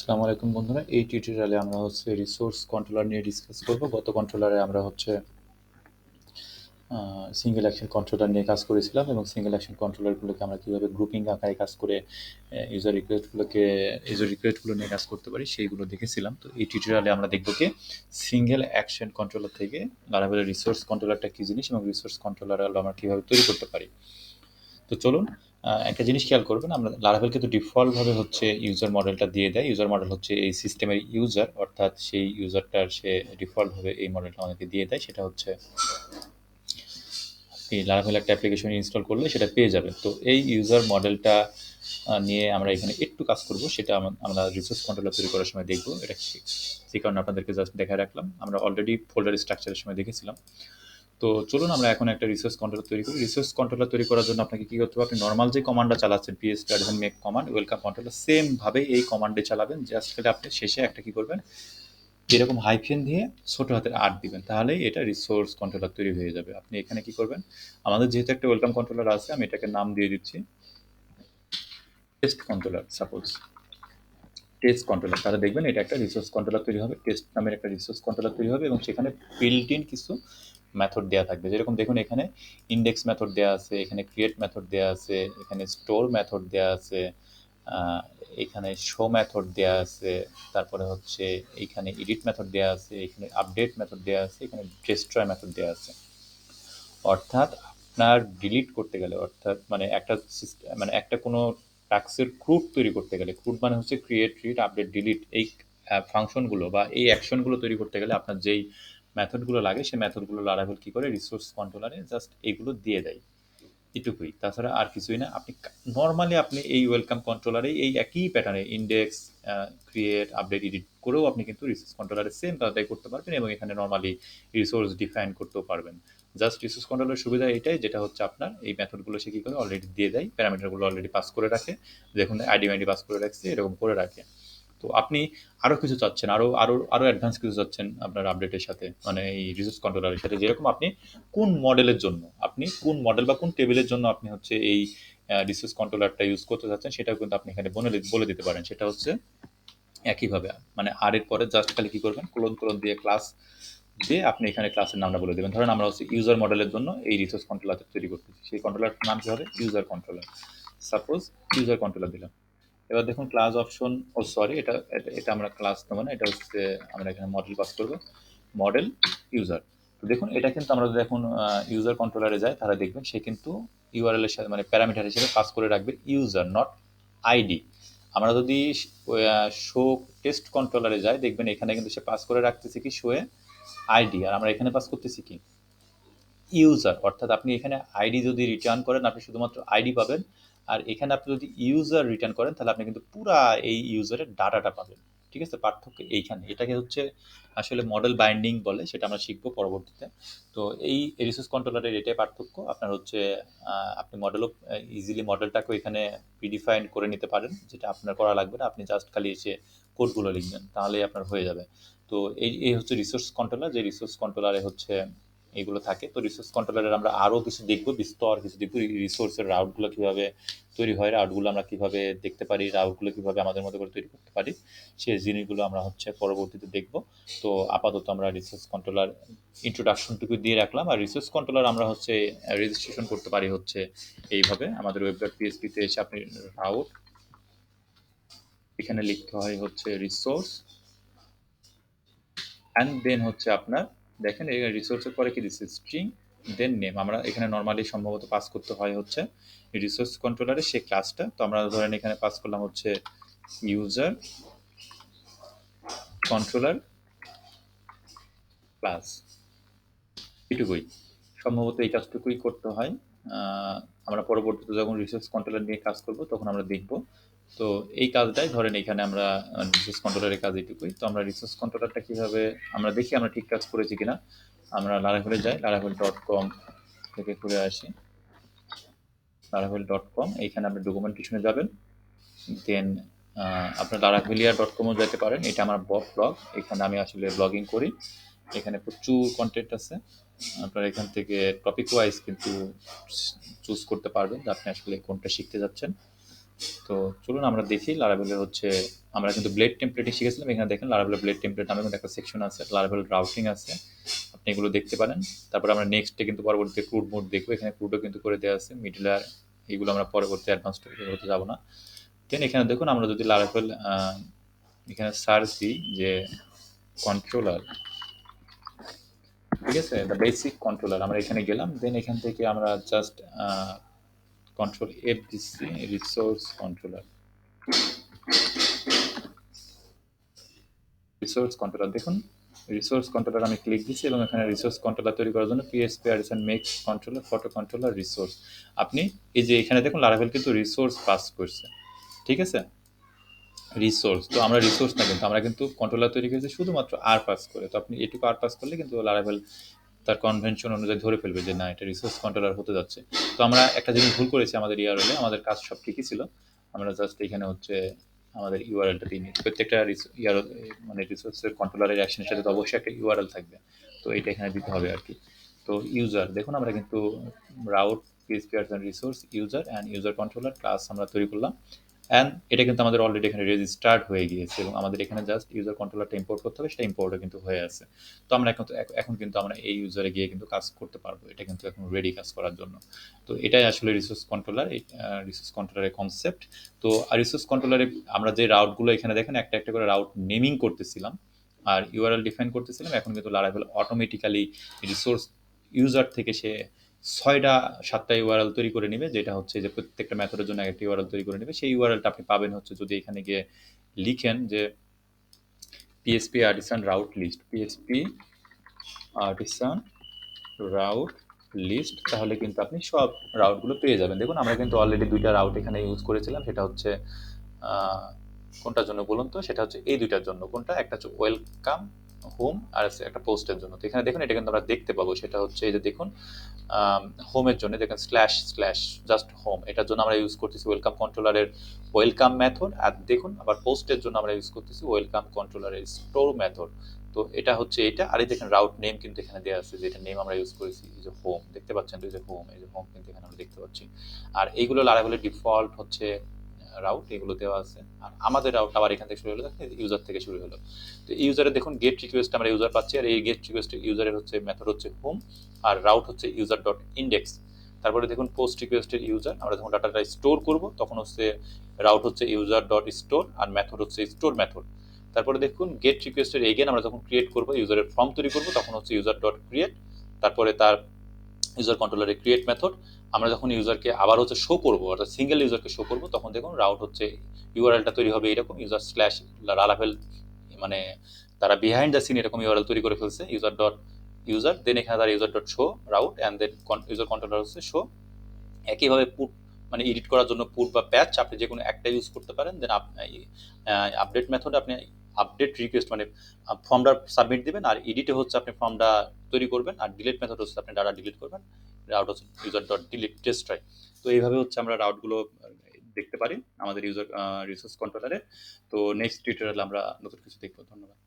আসসালামু আলাইকুম বন্ধুরা, এই টিউটোরিয়ালে আমরা রিসোর্স কন্ট্রোলার নিয়ে ডিসকাস করব। গত কন্ট্রোলারে আমরা সিঙ্গেল অ্যাকশন কন্ট্রোলার নিয়ে কাজ করেছিলাম এবং সিঙ্গেল অ্যাকশন কন্ট্রোলারগুলোকে আমরা কীভাবে গ্রুপিং আকারে কাজ করে ইউজার রিকোয়েস্টগুলো নিয়ে কাজ করতে পারি সেইগুলো দেখেছিলাম। তো এই টিউটোরিয়ালে আমরা দেখব কি সিঙ্গেল অ্যাকশন কন্ট্রোলার থেকে লারাভেলের রিসোর্স কন্ট্রোলারটা কী জিনিস এবং রিসোর্স কন্ট্রোলার আমরা কীভাবে তৈরি করতে পারি। তো চলুন, একটা জিনিস খেয়াল করবেন, আমরা লারাভেল কিন্তু ডিফল্টভাবে ইউজার মডেলটা দিয়ে দেয়। ইউজার মডেল হচ্ছে এই সিস্টেমের ইউজার, অর্থাৎ সেই ইউজারটার সে ডিফল্টভাবে এই মডেলটা আমাদেরকে দিয়ে দেয়। সেটা হচ্ছে এই লারাভেল একটা অ্যাপ্লিকেশন ইনস্টল করলে সেটা পেয়ে যাবেন। তো এই ইউজার মডেলটা নিয়ে আমরা এখানে একটু কাজ করব, সেটা আমরা রিসোর্স কন্ট্রোলার তৈরি করার সময় দেখব। এটা সেই কারণে আপনাদেরকে জাস্ট দেখায় রাখলাম। আমরা অলরেডি ফোল্ডার স্ট্রাকচারের সময় দেখেছিলাম। তো চলুন আমরা এখন একটা রিসোর্স কন্ট্রোলার তৈরি করি। রিসোর্স কন্ট্রোলার তৈরি করার জন্য আপনাকে কী করতে হবে, আপনি নর্মাল যে কমান্ডটা চালাচ্ছেন ps make command welcome controller, সেমভাবে এই কমান্ডে চালাবেন। জাস্ট খালি আপনি শেষে একটা কী করবেন, এরকম হাইফেন দিয়ে ছোট হাতের আর দিবেন, তাহলেই এটা রিসোর্স কন্ট্রোলার তৈরি হয়ে যাবে। আপনি এখানে কি করবেন, আমাদের যেহেতু একটা ওয়েলকাম কন্ট্রোলার আছে, আমি এটাকে নাম দিয়ে দিচ্ছি test controller. Suppose test controller, তাহলে দেখবেন এটা একটা রিসোর্স কন্ট্রোলার তৈরি হবে। টেস্ট নামের একটা রিসোর্স কন্ট্রোলার তৈরি হবে এবং সেখানে বিল্ট ইন কিছু মেথড দেওয়া থাকবে। যেরকম দেখুন, এখানে ইন্ডেক্স মেথড দেওয়া আছে, এখানে ক্রিয়েট মেথড দেওয়া আছে, এখানে স্টোর মেথড দেওয়া আছে, এখানে শো মেথড দেওয়া আছে, তারপরে এইখানে এডিট মেথড দেওয়া আছে, এখানে আপডেট মেথড দেওয়া আছে, এখানে ডেস্ট্রয় মেথড দেওয়া আছে। অর্থাৎ আপনার ডিলিট করতে গেলে, অর্থাৎ মানে একটা সিস্টেম, মানে একটা কোনো টাস্কের ক্রুড তৈরি করতে গেলে, ক্রুড মানে হচ্ছে ক্রিয়েট, রিড, আপডেট, ডিলিট, এই ফাংশনগুলো বা এই অ্যাকশনগুলো তৈরি করতে গেলে আপনার যেই মেথডগুলো লাগে, সেই মেথডগুলো লারাভেল কী করে রিসোর্স কন্ট্রোলারে জাস্ট এগুলো দিয়ে দেয়, এটুকুই, তাছাড়া আর কিছুই না। আপনি নর্মালি আপনি এই ওয়েলকাম কন্ট্রোলারে এই একই প্যাটার্নে ইন্ডেক্স, ক্রিয়েট, আপডেট, এডিট করেও আপনি কিন্তু রিসোর্স কন্ট্রোলারে সেম কাজটাই করতে পারবেন এবং এখানে নর্মালি রিসোর্স ডিফাইন করতেও পারবেন। জাস্ট রিসোর্স কন্ট্রোলের সুবিধা এটাই, যেটা হচ্ছে আপনার এই মেথডগুলো সে কী করে অলরেডি দিয়ে দেয়, প্যারামিটারগুলো অলরেডি পাস করে রাখে। দেখুন আইডি পাস করে রাখছে, এরকম করে রাখে। তো আপনি আরও কিছু চাচ্ছেন, আরও আরও আরও অ্যাডভান্স কিছু চাচ্ছেন আপনার আপডেটের সাথে, মানে এই রিসোর্স কন্ট্রোলারের সাথে, যেরকম আপনি কোন মডেলের জন্য, আপনি কোন মডেল বা কোন টেবিলের জন্য আপনি এই রিসোর্স কন্ট্রোলারটা ইউজ করতে চাচ্ছেন, সেটাও কিন্তু আপনি এখানে বলে দিতে পারেন। সেটা একইভাবে, মানে আর এর পরে জাস্ট খালি কী করবেন, কোলন দিয়ে ক্লাস দিয়ে আপনি এখানে ক্লাসের নামটা বলে দেবেন। ধরেন আমরা ইউজার মডেলের জন্য এই রিসোর্স কন্ট্রোলার তৈরি করতেছি, সেই কন্ট্রোলার নাম কী হবে, user controller. Suppose user controller দিলাম। এবার দেখুন ক্লাস অপশন, সরি, এটা এটা এটা আমরা ক্লাস নেবো না, এটা আমরা এখানে মডেল পাস করবো, মডেল ইউজার। তো দেখুন এটা কিন্তু আমরা যদি এখন ইউজার কন্ট্রোলারে যাই, তাহলে দেখবেন সে কিন্তু ইউআরএল এর সাথে, মানে প্যারামিটার হিসেবে পাস করে রাখবে ইউজার, নট আইডি। আমরা যদি শো টেস্ট কন্ট্রোলারে যাই, দেখবেন এখানে কিন্তু সে পাস করে রাখতেছে কি, শোয়ে আইডি, আর আমরা এখানে পাস করতেছি কি, ইউজার। অর্থাৎ আপনি এখানে আইডি যদি রিটার্ন করেন, আপনি শুধুমাত্র আইডি পাবেন, আর এখানে আপনি যদি ইউজার রিটার্ন করেন, তাহলে আপনি কিন্তু পুরা এই ইউজারের ডাটাটা পাবেন। ঠিক আছে, পার্থক্য এইখানে। এটাকে আসলে মডেল বাইন্ডিং বলে, সেটা আমরা শিখবো পরবর্তীতে। তো এই রিসোর্স কন্ট্রোলারের এটাই পার্থক্য। আপনার আপনি ইজিলি মডেলটাকে এখানে প্রিডিফাইন করে নিতে পারেন, যেটা আপনার করা লাগবে না, আপনি জাস্ট খালি এসে কোডগুলো লিখবেন, তাহলেই আপনার হয়ে যাবে। তো এই হচ্ছে রিসোর্স কন্ট্রোলার, যে রিসোর্স কন্ট্রোলারে এইগুলো থাকে। তো রিসোর্স কন্ট্রোলারের আমরা আরও কিছু দেখবো, বিস্তর কিছু দেখবো, রিসোর্সের রাউটগুলো কীভাবে তৈরি হয়, রাউটগুলো আমরা কীভাবে দেখতে পারি, রাউটগুলো কীভাবে আমাদের মতো করে তৈরি করতে পারি, সেই জিনিসগুলো আমরা পরবর্তীতে দেখব। তো আপাতত আমরা রিসোর্স কন্ট্রোলার ইন্ট্রোডাকশনটুকু দিয়ে রাখলাম। আর রিসোর্স কন্ট্রোলার আমরা রেজিস্ট্রেশন করতে পারি এইভাবে, আমাদের ওয়েব ডট পিএসপিতে এসে আপনি রাউট, এখানে লিখতে হয় রিসোর্স, অ্যান্ড দেন আপনার দেখেন এই রিসোর্সের পরে কি দিচ্ছে, স্ট্রিং, দেন নেম। আমরা এখানে নর্মালি সম্ভবত পাস করতে হয় রিসোর্স কন্ট্রোলারে সেই ক্লাসটা। তো আমরা ধরেন এখানে পাস করলাম ইউজার কন্ট্রোলার ক্লাস, এটুকুই, সম্ভবত এই কাজটুকুই করতে হয়। আমরা পরবর্তীতে যখন রিসোর্স কন্ট্রোলার নিয়ে কাজ করব, তখন আমরা দেখব। তো এই কাজটাই ধরেন এখানে আমরা রিসোর্স কন্ট্রোলারের কাজ এটুকুই। তো আমরা রিসোর্স কন্ট্রোলারটা কীভাবে আমরা দেখি, আমরা ঠিক কাজ করেছি কিনা। আমরা লারাভেলে যাই, laravel.com থেকে ঘুরে আসি, laravel.com, এইখানে আপনি ডকুমেন্টেশনে যাবেন, দেন আপনার laravelia.com-ও যেতে পারেন। এটা আমার ব্লগ, এখানে আমি আসলে ব্লগিং করি, এখানে প্রচুর কন্টেন্ট আছে। আপনার এখান থেকে টপিক ওয়াইজ কিন্তু চুজ করতে পারবেন যে আপনি আসলে কোনটা শিখতে যাচ্ছেন। তো চলুন আমরা দেখি লারাভেলের আমরা কিন্তু ব্লেড টেমপ্লেটিং শিখেছিলাম। এখানে দেখেন লারাভেল ব্লেড টেমপ্লেট নামে কিন্তু একটা সেকশন আছে, লারাভেল রাউটিং আছে, আপনি এগুলো দেখতে পারেন। তারপর আমরা নেক্সটে কিন্তু পরবর্তীতে ক্রুড মোড দেখবো, এখানে ক্রুডও কিন্তু করে দেওয়া আছে, মিডল লেয়ার, এগুলো আমরা পরবর্তী অ্যাডভান্স হতে যাবো না। দেন এখানে দেখুন আমরা যদি লারাভেল এখানে সার্চ দিই যে কন্ট্রোলার, ঠিক আছে, দ্য বেসিক কন্ট্রোলার, আমরা এখানে গেলাম। দেন এখান থেকে আমরা জাস্ট কন্ট্রোল এফ দিচ্ছি, রিসোর্স কন্ট্রোলার, রিসোর্স কন্ট্রোলার দেখুন, রিসোর্স কন্ট্রোলার আমি ক্লিক দিচ্ছি এবং এখানে রিসোর্স কন্ট্রোলার তৈরি করার জন্য PHP artisan make controller photo controller resource, আপনি এই যে এখানে দেখুন লারাভেল কিন্তু রিসোর্স পাস করছে, ঠিক আছে, রিসোর্স, তো আমরা রিসোর্স না, কিন্তু আমরা কিন্তু কন্ট্রোলার তৈরি করেছি শুধুমাত্র আর পাস করে, তো আপনি এটুকু আর পাস করলে কিন্তু লারাভেল তার কনভেনশন অনুযায়ী ধরে ফেলবে যে না এটা রিসোর্স কন্ট্রোলার হতে যাচ্ছে। তো আমরা একটা জিনিস ভুল করেছি আমাদের ইউআরএলে, আমাদের কাজ সব ঠিকই ছিল, আমরা জাস্ট এখানে হচ্ছে আমাদের ইউআরএলটা দিয়ে নিই, প্রত্যেকটা মানে রিসোর্সের কন্ট্রোলারের অ্যাকশনের সাথে তো অবশ্যই একটা ইউআরএল থাকবে, তো এটা এখানে দিতে হবে আর কি। তো ইউজার দেখুন আমরা কিন্তু route PSP resource user and user controller class আমরা তৈরি করলাম, অ্যান্ড এটা কিন্তু আমাদের অলরেডি এখানে রেজিস্টার্ড হয়ে গিয়েছে এবং আমাদের এখানে জাস্ট ইউজার কন্ট্রোলারটা ইম্পোর্ট করতে হবে, সেটা ইম্পোর্টও কিন্তু হয়ে আছে। তো আমরা এখন কিন্তু আমরা এই ইউজারে গিয়ে কিন্তু কাজ করতে পারবো, এটা কিন্তু এখন রেডি কাজ করার জন্য। তো এটাই আসলে রিসোর্স কন্ট্রোলার, এই রিসোর্স কন্ট্রোলারের কনসেপ্ট। তো রিসোর্স কন্ট্রোলারে আমরা যে রাউটগুলো এখানে দেখেন একটা একটা করে রাউট নেমিং করতেছিলাম আর ইউআরএল ডিফাইন করতেছিলাম, এখন কিন্তু লারাভেল অটোমেটিক্যালি রিসোর্স ইউজার থেকে সে ৬টা ৭টা ইউআরএল তৈরি করে নেবে, যেটা হচ্ছে যে প্রত্যেকটা মেথডের জন্য একটা ইউআরএল তৈরি করে নেবে। সেই ইউআরএলটা আপনি পাবেন হচ্ছে যদি এখানে গিয়ে লিখেন যে PSP artisan route list, PSP artisan route list, তাহলে কিন্তু আপনি সব রাউটগুলো পেয়ে যাবেন। দেখুন আমরা কিন্তু অলরেডি ২টা রাউট এখানে ইউজ করেছিলাম, সেটা হচ্ছে কোনটার জন্য বলুন তো, সেটা হচ্ছে এই ২টার জন্য, কোনটা, একটা হচ্ছে ওয়েলকাম হোম আর একটা পোস্টের জন্য। তো এখানে দেখুন এটা কিন্তু আমরা দেখতে পাবো, সেটা হচ্ছে এই যে দেখুন হোমের জন্য দেখেন স্ল্যাশ স্ল্যাশ জাস্ট হোম, এটার জন্য আমরা ইউজ করতেছি ওয়েলকাম কন্ট্রোলারের ওয়েলকাম মেথড, আর দেখুন আবার পোস্টের জন্য আমরা ইউজ করতেছি ওয়েলকাম কন্ট্রোলারের স্টোর মেথড। তো এটা হচ্ছে এটা, আর এই দেখেন রাউট নেম কিন্তু এখানে দেওয়া আছে, যেটা নেম আমরা ইউজ করেছি এই যে হোম, দেখতে পাচ্ছেন তো এই যে হোম, এই যে হোম কিন্তু এখানে আমরা দেখতে পাচ্ছি। আর এইগুলো লারাভেলের ডিফল্ট হচ্ছে রাউট, এগুলো দেওয়া আছে। আর আমাদের রাউট আবার এখান থেকে শুরু হলো, ইউজার থেকে শুরু হলো। তো ইউজারে দেখুন গেট রিকোয়েস্ট আমরা ইউজার পাচ্ছি, আর এই গেট রিকোয়েস্ট ইউজারের হচ্ছে মেথড হচ্ছে হোম, আর রাউট হচ্ছে ইউজার ডট ইন্ডেক্স। তারপরে দেখুন পোস্ট রিকোয়েস্টের ইউজার, আমরা যখন ডাটাটা স্টোর করব তখন হচ্ছে রাউট হচ্ছে ইউজার ডট স্টোর আর মেথড হচ্ছে স্টোর মেথড। তারপরে দেখুন গেট রিকোয়েস্টের এগেন আমরা যখন ক্রিয়েট করব ইউজারের ফর্ম তৈরি করব তখন হচ্ছে ইউজার ডট ক্রিয়েট, তারপরে তার ইউজার কন্ট্রোলারের ক্রিয়েট মেথড। আমরা যখন ইউজারকে আবার হচ্ছে শো করবো, অর্থাৎ সিঙ্গেল ইউজারকে শো করবো, তখন দেখুন রাউট হচ্ছে ইউআরএলটা তৈরি হবে এরকম ইউজার স্ল্যাশ লারাভেল, মানে তারা বিহাইন্ড দ্য সিন এরকম ইউআরএল তৈরি করে ফেলছে ইউজার ডট ইউজার, দেন এখানে তার user dot show route and then user controller হচ্ছে শো। একইভাবে পুট মানে এডিট করার জন্য পুট বা প্যাচ আপনি যে কোনো একটা ইউজ করতে পারেন। দেন আপডেট মেথডে আপনি আপডেট রিকোয়েস্ট মানে ফর্মটা সাবমিট দিবেন, আর এডিটে হচ্ছে আপনি ফর্মটা তৈরি করবেন, আর ডিলিট মেথড হচ্ছে আপনি ডাটা ডিলিট করবেন, রাউট হচ্ছে user dot delete test try. তো এইভাবে হচ্ছে আমরা রাউটগুলো দেখতে পারি আমাদের ইউজার রিসোর্স কন্ট্রোলারে। তো নেক্সট টিউটোরিয়ালে আমরা নতুন কিছু দেখবো। ধন্যবাদ।